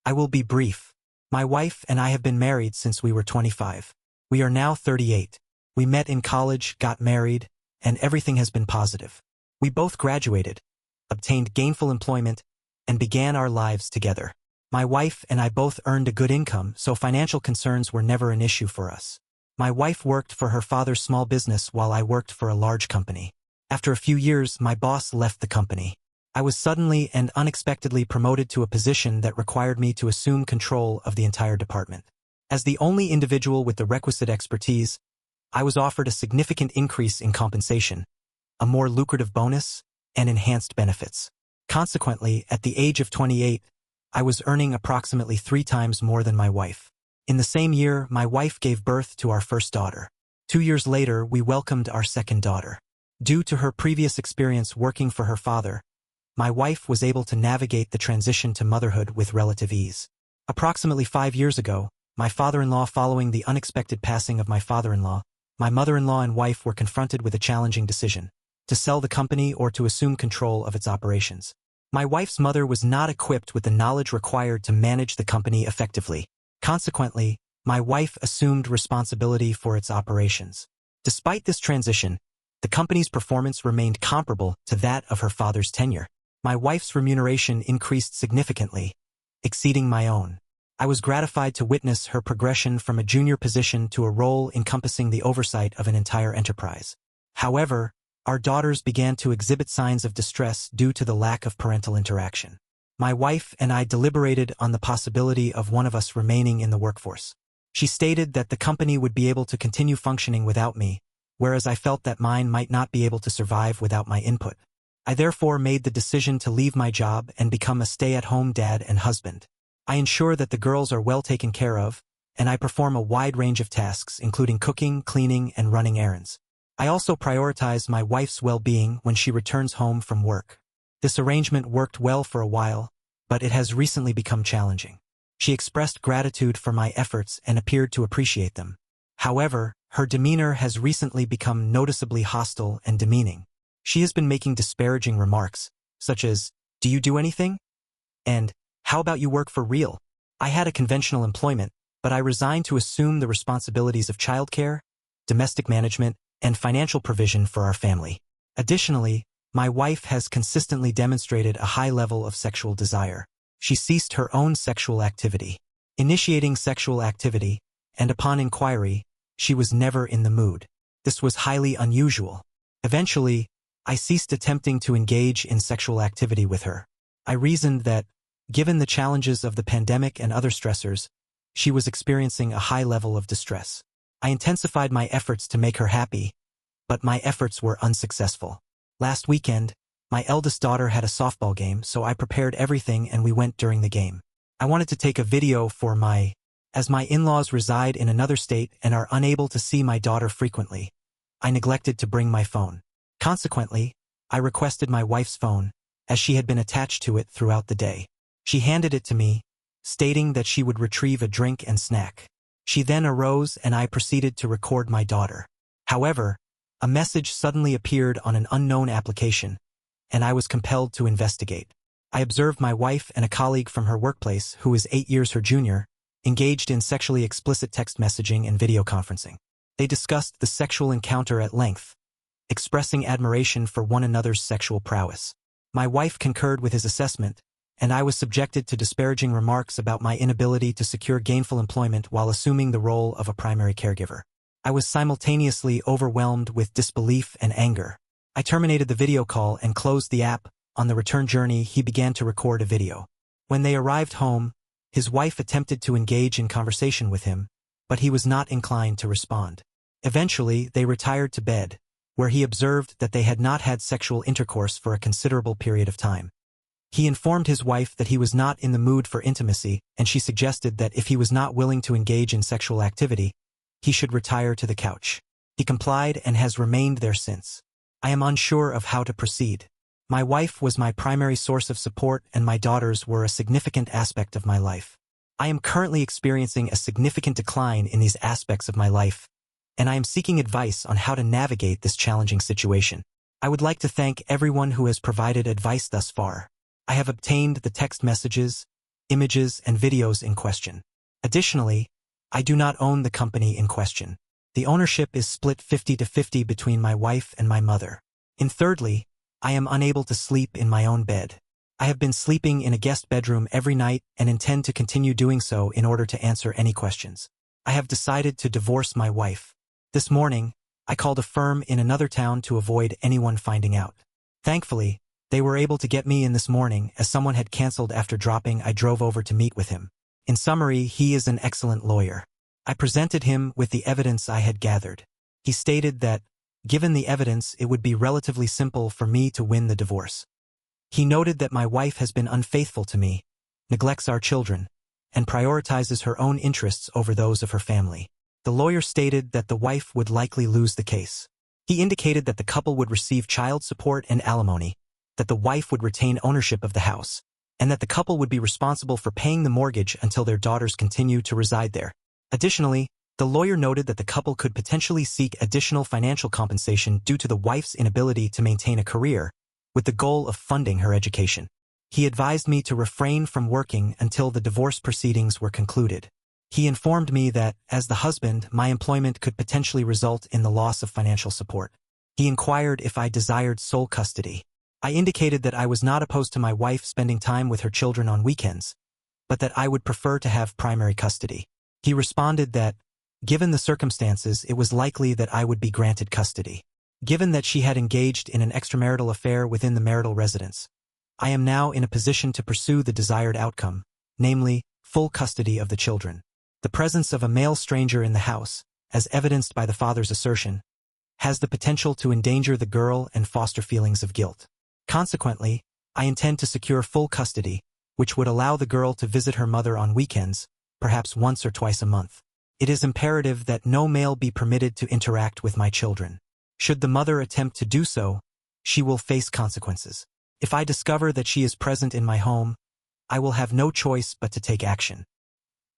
I will be brief. My wife and I have been married since we were 25. We are now 38. We met in college, got married, and everything has been positive. We both graduated, obtained gainful employment, and began our lives together. My wife and I both earned a good income, so financial concerns were never an issue for us. My wife worked for her father's small business while I worked for a large company. After a few years, my boss left the company. I was suddenly and unexpectedly promoted to a position that required me to assume control of the entire department. As the only individual with the requisite expertise, I was offered a significant increase in compensation, a more lucrative bonus, and enhanced benefits. Consequently, at the age of 28, I was earning approximately 3 times more than my wife. In the same year, my wife gave birth to our first daughter. 2 years later, we welcomed our second daughter. Due to her previous experience working for her father, my wife was able to navigate the transition to motherhood with relative ease. Approximately 5 years ago, my father-in-law, following the unexpected passing of my father-in-law, my mother-in-law and wife were confronted with a challenging decision: to sell the company or to assume control of its operations. My wife's mother was not equipped with the knowledge required to manage the company effectively. Consequently, my wife assumed responsibility for its operations. Despite this transition, the company's performance remained comparable to that of her father's tenure. My wife's remuneration increased significantly, exceeding my own. I was gratified to witness her progression from a junior position to a role encompassing the oversight of an entire enterprise. However, our daughters began to exhibit signs of distress due to the lack of parental interaction. My wife and I deliberated on the possibility of one of us remaining in the workforce. She stated that the company would be able to continue functioning without me, whereas I felt that mine might not be able to survive without my input. I therefore made the decision to leave my job and become a stay-at-home dad and husband. I ensure that the girls are well taken care of, and I perform a wide range of tasks, including cooking, cleaning, and running errands. I also prioritize my wife's well-being when she returns home from work. This arrangement worked well for a while, but it has recently become challenging. She expressed gratitude for my efforts and appeared to appreciate them. However, her demeanor has recently become noticeably hostile and demeaning. She has been making disparaging remarks, such as, "Do you do anything?" and "How about you work for real?" I had a conventional employment, but I resigned to assume the responsibilities of childcare, domestic management, and financial provision for our family. Additionally, my wife has consistently demonstrated a high level of sexual desire. She ceased her own sexual activity, initiating sexual activity, and upon inquiry, she was never in the mood. This was highly unusual. Eventually, I ceased attempting to engage in sexual activity with her. I reasoned that, given the challenges of the pandemic and other stressors, she was experiencing a high level of distress. I intensified my efforts to make her happy, but my efforts were unsuccessful. Last weekend, my eldest daughter had a softball game, so I prepared everything and we went during the game. I wanted to take a video as my in-laws reside in another state and are unable to see my daughter frequently. I neglected to bring my phone. Consequently, I requested my wife's phone, as she had been attached to it throughout the day. She handed it to me, stating that she would retrieve a drink and snack. She then arose and I proceeded to record my daughter. However, a message suddenly appeared on an unknown application, and I was compelled to investigate. I observed my wife and a colleague from her workplace, who is 8 years her junior, engaged in sexually explicit text messaging and video conferencing. They discussed the sexual encounter at length, expressing admiration for one another's sexual prowess. My wife concurred with his assessment, and I was subjected to disparaging remarks about my inability to secure gainful employment while assuming the role of a primary caregiver. I was simultaneously overwhelmed with disbelief and anger. I terminated the video call and closed the app. On the return journey, he began to record a video. When they arrived home, his wife attempted to engage in conversation with him, but he was not inclined to respond. Eventually, they retired to bed, where he observed that they had not had sexual intercourse for a considerable period of time. He informed his wife that he was not in the mood for intimacy, and she suggested that if he was not willing to engage in sexual activity, he should retire to the couch. He complied and has remained there since. I am unsure of how to proceed. My wife was my primary source of support and my daughters were a significant aspect of my life. I am currently experiencing a significant decline in these aspects of my life, and I am seeking advice on how to navigate this challenging situation. I would like to thank everyone who has provided advice thus far. I have obtained the text messages, images, and videos in question. Additionally, I do not own the company in question. The ownership is split 50-50 between my wife and my mother. And thirdly, I am unable to sleep in my own bed. I have been sleeping in a guest bedroom every night and intend to continue doing so in order to answer any questions. I have decided to divorce my wife. This morning, I called a firm in another town to avoid anyone finding out. Thankfully, they were able to get me in this morning as someone had canceled after dropping. I drove over to meet with him. In summary, he is an excellent lawyer. I presented him with the evidence I had gathered. He stated that, given the evidence, it would be relatively simple for me to win the divorce. He noted that my wife has been unfaithful to me, neglects our children, and prioritizes her own interests over those of her family. The lawyer stated that the wife would likely lose the case. He indicated that the couple would receive child support and alimony, that the wife would retain ownership of the house, and that the couple would be responsible for paying the mortgage until their daughters continue to reside there. Additionally, the lawyer noted that the couple could potentially seek additional financial compensation due to the wife's inability to maintain a career, with the goal of funding her education. He advised me to refrain from working until the divorce proceedings were concluded. He informed me that, as the husband, my employment could potentially result in the loss of financial support. He inquired if I desired sole custody. I indicated that I was not opposed to my wife spending time with her children on weekends, but that I would prefer to have primary custody. He responded that, given the circumstances, it was likely that I would be granted custody. Given that she had engaged in an extramarital affair within the marital residence, I am now in a position to pursue the desired outcome, namely, full custody of the children. The presence of a male stranger in the house, as evidenced by the father's assertion, has the potential to endanger the girl and foster feelings of guilt. Consequently, I intend to secure full custody, which would allow the girl to visit her mother on weekends, perhaps once or twice a month. It is imperative that no male be permitted to interact with my children. Should the mother attempt to do so, she will face consequences. If I discover that she is present in my home, I will have no choice but to take action.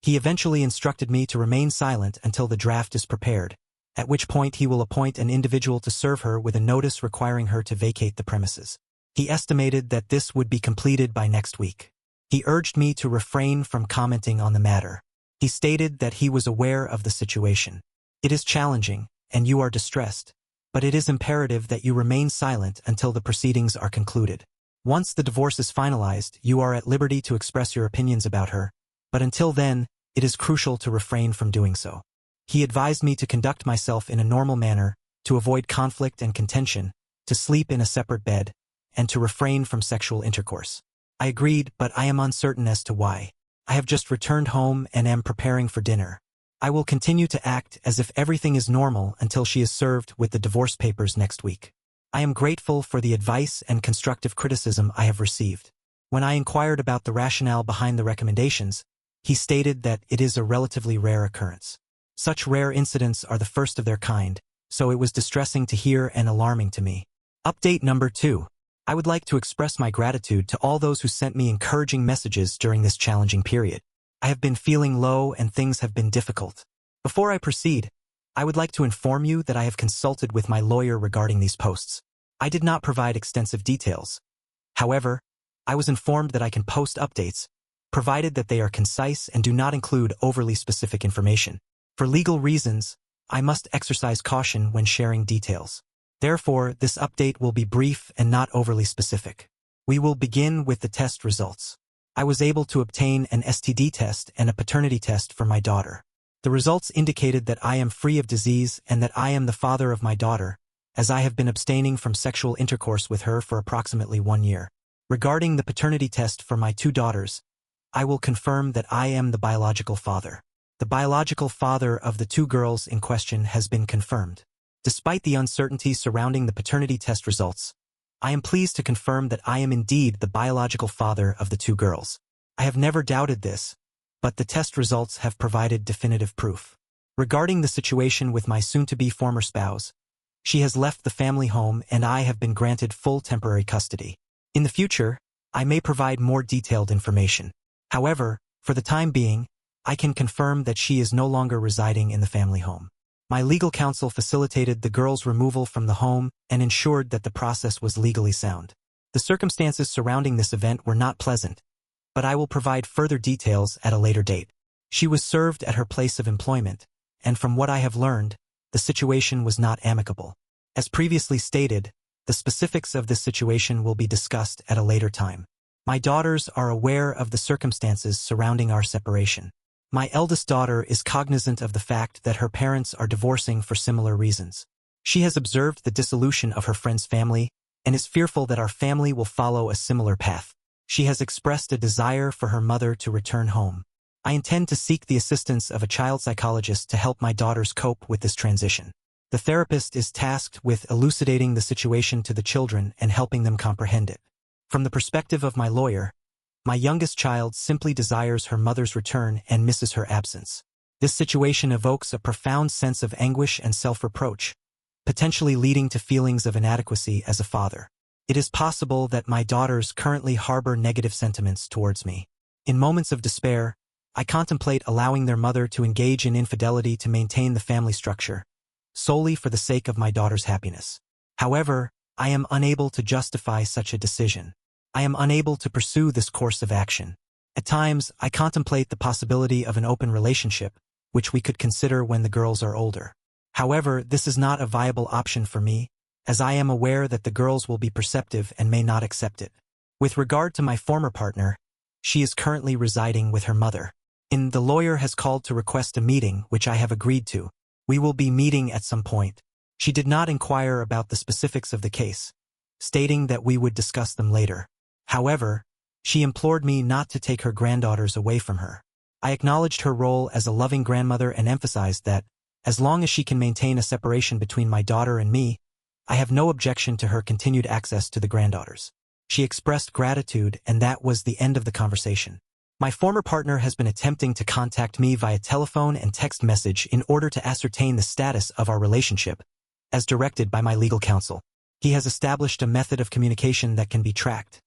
He eventually instructed me to remain silent until the draft is prepared, at which point he will appoint an individual to serve her with a notice requiring her to vacate the premises. He estimated that this would be completed by next week. He urged me to refrain from commenting on the matter. He stated that he was aware of the situation. It is challenging, and you are distressed, but it is imperative that you remain silent until the proceedings are concluded. Once the divorce is finalized, you are at liberty to express your opinions about her, but until then, it is crucial to refrain from doing so. He advised me to conduct myself in a normal manner, to avoid conflict and contention, to sleep in a separate bed, and to refrain from sexual intercourse. I agreed, but I am uncertain as to why. I have just returned home and am preparing for dinner. I will continue to act as if everything is normal until she is served with the divorce papers next week. I am grateful for the advice and constructive criticism I have received. When I inquired about the rationale behind the recommendations, he stated that it is a relatively rare occurrence. Such rare incidents are the first of their kind, so it was distressing to hear and alarming to me. Update number 2. I would like to express my gratitude to all those who sent me encouraging messages during this challenging period. I have been feeling low and things have been difficult. Before I proceed, I would like to inform you that I have consulted with my lawyer regarding these posts. I did not provide extensive details. However, I was informed that I can post updates, provided that they are concise and do not include overly specific information. For legal reasons, I must exercise caution when sharing details. Therefore, this update will be brief and not overly specific. We will begin with the test results. I was able to obtain an STD test and a paternity test for my daughter. The results indicated that I am free of disease and that I am the father of my daughter, as I have been abstaining from sexual intercourse with her for approximately 1 year. Regarding the paternity test for my 2 daughters, I will confirm that I am the biological father. The biological father of the 2 girls in question has been confirmed. Despite the uncertainty surrounding the paternity test results, I am pleased to confirm that I am indeed the biological father of the 2 girls. I have never doubted this, but the test results have provided definitive proof. Regarding the situation with my soon-to-be former spouse, she has left the family home and I have been granted full temporary custody. In the future, I may provide more detailed information. However, for the time being, I can confirm that she is no longer residing in the family home. My legal counsel facilitated the girls' removal from the home and ensured that the process was legally sound. The circumstances surrounding this event were not pleasant, but I will provide further details at a later date. She was served at her place of employment, and from what I have learned, the situation was not amicable. As previously stated, the specifics of this situation will be discussed at a later time. My daughters are aware of the circumstances surrounding our separation. My eldest daughter is cognizant of the fact that her parents are divorcing for similar reasons. She has observed the dissolution of her friend's family and is fearful that our family will follow a similar path. She has expressed a desire for her mother to return home. I intend to seek the assistance of a child psychologist to help my daughters cope with this transition. The therapist is tasked with elucidating the situation to the children and helping them comprehend it. From the perspective of my lawyer, my youngest child simply desires her mother's return and misses her absence. This situation evokes a profound sense of anguish and self-reproach, potentially leading to feelings of inadequacy as a father. It is possible that my daughters currently harbor negative sentiments towards me. In moments of despair, I contemplate allowing their mother to engage in infidelity to maintain the family structure, solely for the sake of my daughter's happiness. However, I am unable to justify such a decision. I am unable to pursue this course of action. At times, I contemplate the possibility of an open relationship, which we could consider when the girls are older. However, this is not a viable option for me, as I am aware that the girls will be perceptive and may not accept it. With regard to my former partner, she is currently residing with her mother. The lawyer has called to request a meeting, which I have agreed to. We will be meeting at some point. She did not inquire about the specifics of the case, stating that we would discuss them later. However, she implored me not to take her granddaughters away from her. I acknowledged her role as a loving grandmother and emphasized that, as long as she can maintain a separation between my daughter and me, I have no objection to her continued access to the granddaughters. She expressed gratitude, and that was the end of the conversation. My former partner has been attempting to contact me via telephone and text message in order to ascertain the status of our relationship, as directed by my legal counsel. He has established a method of communication that can be tracked,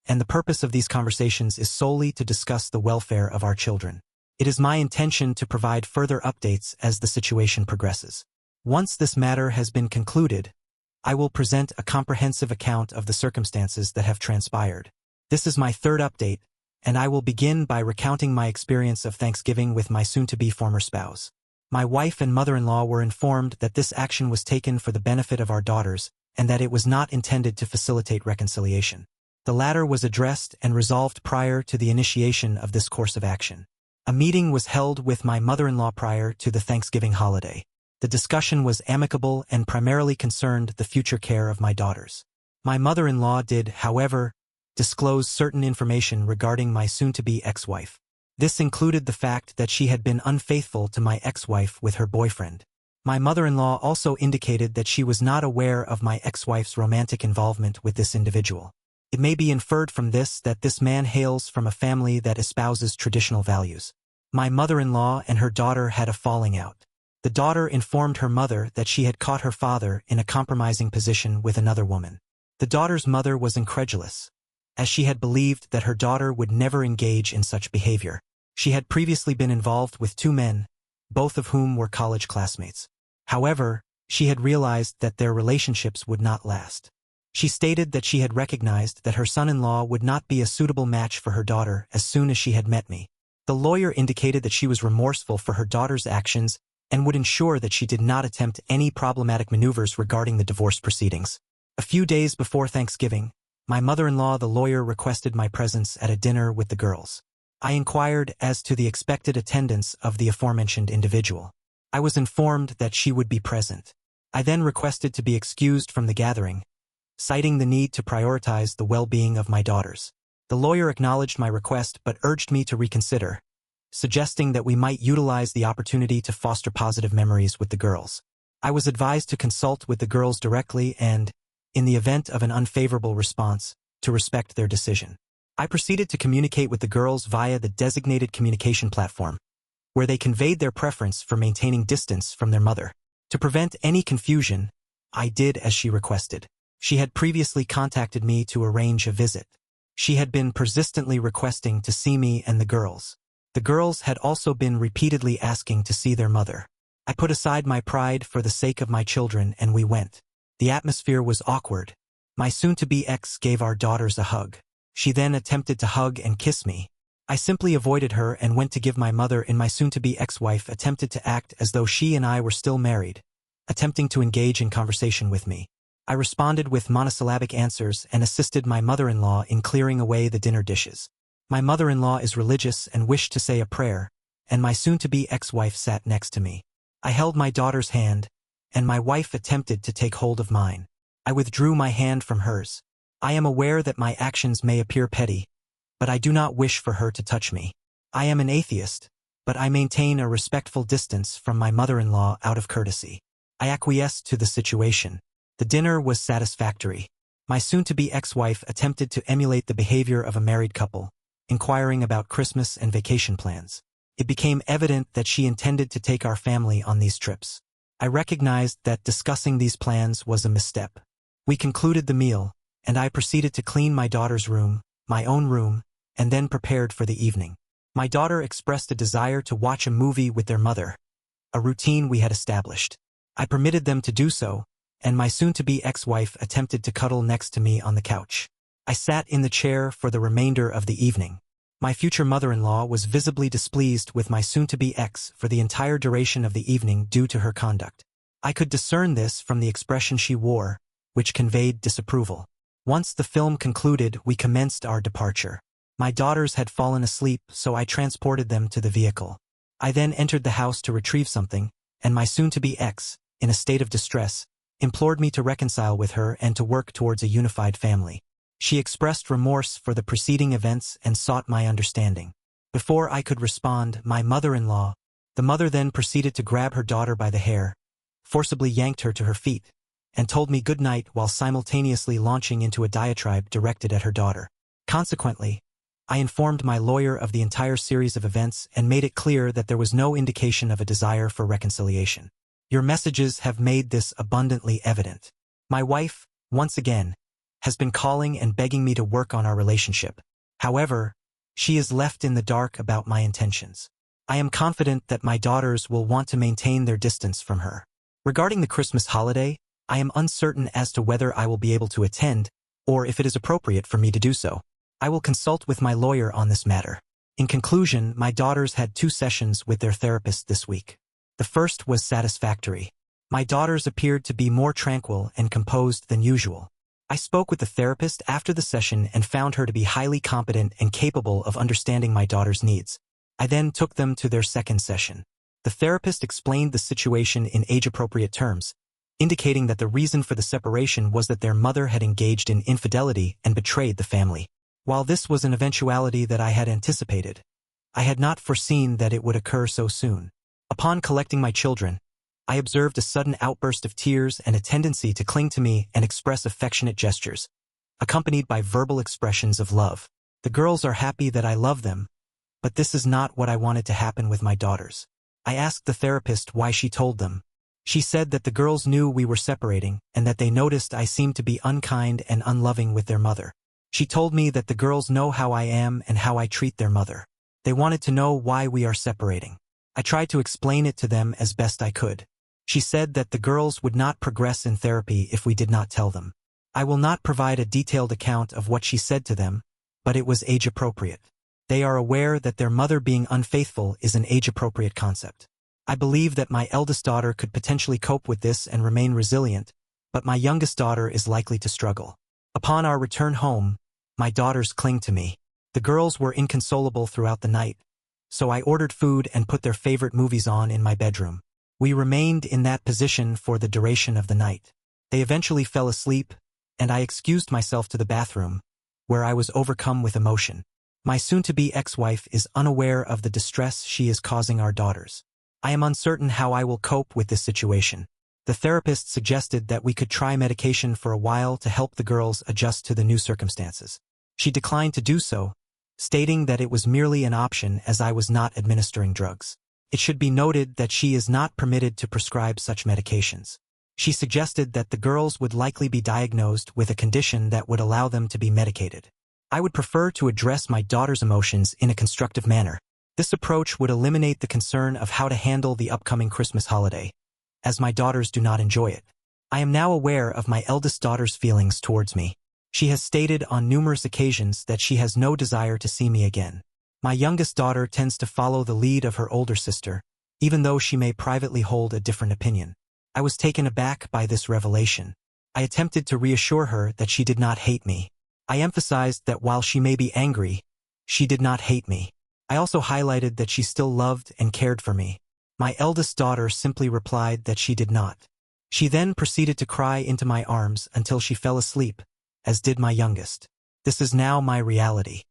and the purpose of these conversations is solely to discuss the welfare of our children. It is my intention to provide further updates as the situation progresses. Once this matter has been concluded, I will present a comprehensive account of the circumstances that have transpired. This is my third update, and I will begin by recounting my experience of Thanksgiving with my soon-to-be former spouse. My wife and mother-in-law were informed that this action was taken for the benefit of our daughters and that it was not intended to facilitate reconciliation. The latter was addressed and resolved prior to the initiation of this course of action. A meeting was held with my mother-in-law prior to the Thanksgiving holiday. The discussion was amicable and primarily concerned the future care of my daughters. My mother-in-law did, however, disclose certain information regarding my soon-to-be ex-wife. This included the fact that she had been unfaithful to my ex-wife with her boyfriend. My mother-in-law also indicated that she was not aware of my ex-wife's romantic involvement with this individual. It may be inferred from this that this man hails from a family that espouses traditional values. My mother-in-law and her daughter had a falling out. The daughter informed her mother that she had caught her father in a compromising position with another woman. The daughter's mother was incredulous, as she had believed that her daughter would never engage in such behavior. She had previously been involved with two men, both of whom were college classmates. However, she had realized that their relationships would not last. She stated that she had recognized that her son-in-law would not be a suitable match for her daughter as soon as she had met me. The lawyer indicated that she was remorseful for her daughter's actions and would ensure that she did not attempt any problematic maneuvers regarding the divorce proceedings. A few days before Thanksgiving, my mother-in-law, the lawyer, requested my presence at a dinner with the girls. I inquired as to the expected attendance of the aforementioned individual. I was informed that she would be present. I then requested to be excused from the gathering, citing the need to prioritize the well-being of my daughters. The lawyer acknowledged my request but urged me to reconsider, suggesting that we might utilize the opportunity to foster positive memories with the girls. I was advised to consult with the girls directly and, in the event of an unfavorable response, to respect their decision. I proceeded to communicate with the girls via the designated communication platform, where they conveyed their preference for maintaining distance from their mother. To prevent any confusion, I did as she requested. She had previously contacted me to arrange a visit. She had been persistently requesting to see me and the girls. The girls had also been repeatedly asking to see their mother. I put aside my pride for the sake of my children and we went. The atmosphere was awkward. My soon-to-be ex gave our daughters a hug. She then attempted to hug and kiss me, I simply avoided her and went to give my mother, and my soon-to-be ex-wife attempted to act as though she and I were still married, attempting to engage in conversation with me. I responded with monosyllabic answers and assisted my mother-in-law in clearing away the dinner dishes. My mother-in-law is religious and wished to say a prayer, and my soon-to-be ex-wife sat next to me. I held my daughter's hand, and my wife attempted to take hold of mine. I withdrew my hand from hers. I am aware that my actions may appear petty, but I do not wish for her to touch me. I am an atheist, but I maintain a respectful distance from my mother-in-law out of courtesy. I acquiesced to the situation. The dinner was satisfactory. My soon-to-be ex-wife attempted to emulate the behavior of a married couple, inquiring about Christmas and vacation plans. It became evident that she intended to take our family on these trips. I recognized that discussing these plans was a misstep. We concluded the meal, and I proceeded to clean my daughter's room, my own room, and then prepared for the evening. My daughter expressed a desire to watch a movie with their mother, a routine we had established. I permitted them to do so, and my soon-to-be ex-wife attempted to cuddle next to me on the couch. I sat in the chair for the remainder of the evening. My future mother-in-law was visibly displeased with my soon-to-be ex for the entire duration of the evening due to her conduct. I could discern this from the expression she wore, which conveyed disapproval. Once the film concluded, we commenced our departure. My daughters had fallen asleep, so I transported them to the vehicle. I then entered the house to retrieve something, and my soon-to-be ex, in a state of distress, implored me to reconcile with her and to work towards a unified family. She expressed remorse for the preceding events and sought my understanding. Before I could respond, my mother-in-law, the mother then proceeded to grab her daughter by the hair, forcibly yanked her to her feet, and told me good night while simultaneously launching into a diatribe directed at her daughter. Consequently, I informed my lawyer of the entire series of events and made it clear that there was no indication of a desire for reconciliation. Your messages have made this abundantly evident. My wife, once again, has been calling and begging me to work on our relationship. However, she is left in the dark about my intentions. I am confident that my daughters will want to maintain their distance from her. Regarding the Christmas holiday, I am uncertain as to whether I will be able to attend, or if it is appropriate for me to do so. I will consult with my lawyer on this matter. In conclusion, my daughters had 2 sessions with their therapist this week. The first was satisfactory. My daughters appeared to be more tranquil and composed than usual. I spoke with the therapist after the session and found her to be highly competent and capable of understanding my daughter's needs. I then took them to their second session. The therapist explained the situation in age-appropriate terms, indicating that the reason for the separation was that their mother had engaged in infidelity and betrayed the family. While this was an eventuality that I had anticipated, I had not foreseen that it would occur so soon. Upon collecting my children, I observed a sudden outburst of tears and a tendency to cling to me and express affectionate gestures, accompanied by verbal expressions of love. The girls are happy that I love them, but this is not what I wanted to happen with my daughters. I asked the therapist why she told them. She said that the girls knew we were separating and that they noticed I seemed to be unkind and unloving with their mother. She told me that the girls know how I am and how I treat their mother. They wanted to know why we are separating. I tried to explain it to them as best I could. She said that the girls would not progress in therapy if we did not tell them. I will not provide a detailed account of what she said to them, but it was age-appropriate. They are aware that their mother being unfaithful is an age-appropriate concept. I believe that my eldest daughter could potentially cope with this and remain resilient, but my youngest daughter is likely to struggle. Upon our return home, my daughters cling to me. The girls were inconsolable throughout the night, so I ordered food and put their favorite movies on in my bedroom. We remained in that position for the duration of the night. They eventually fell asleep, and I excused myself to the bathroom, where I was overcome with emotion. My soon-to-be ex-wife is unaware of the distress she is causing our daughters. I am uncertain how I will cope with this situation. The therapist suggested that we could try medication for a while to help the girls adjust to the new circumstances. She declined to do so, stating that it was merely an option as I was not administering drugs. It should be noted that she is not permitted to prescribe such medications. She suggested that the girls would likely be diagnosed with a condition that would allow them to be medicated. I would prefer to address my daughter's emotions in a constructive manner. This approach would eliminate the concern of how to handle the upcoming Christmas holiday, as my daughters do not enjoy it. I am now aware of my eldest daughter's feelings towards me. She has stated on numerous occasions that she has no desire to see me again. My youngest daughter tends to follow the lead of her older sister, even though she may privately hold a different opinion. I was taken aback by this revelation. I attempted to reassure her that she did not hate me. I emphasized that while she may be angry, she did not hate me. I also highlighted that she still loved and cared for me. My eldest daughter simply replied that she did not. She then proceeded to cry into my arms until she fell asleep, as did my youngest. This is now my reality.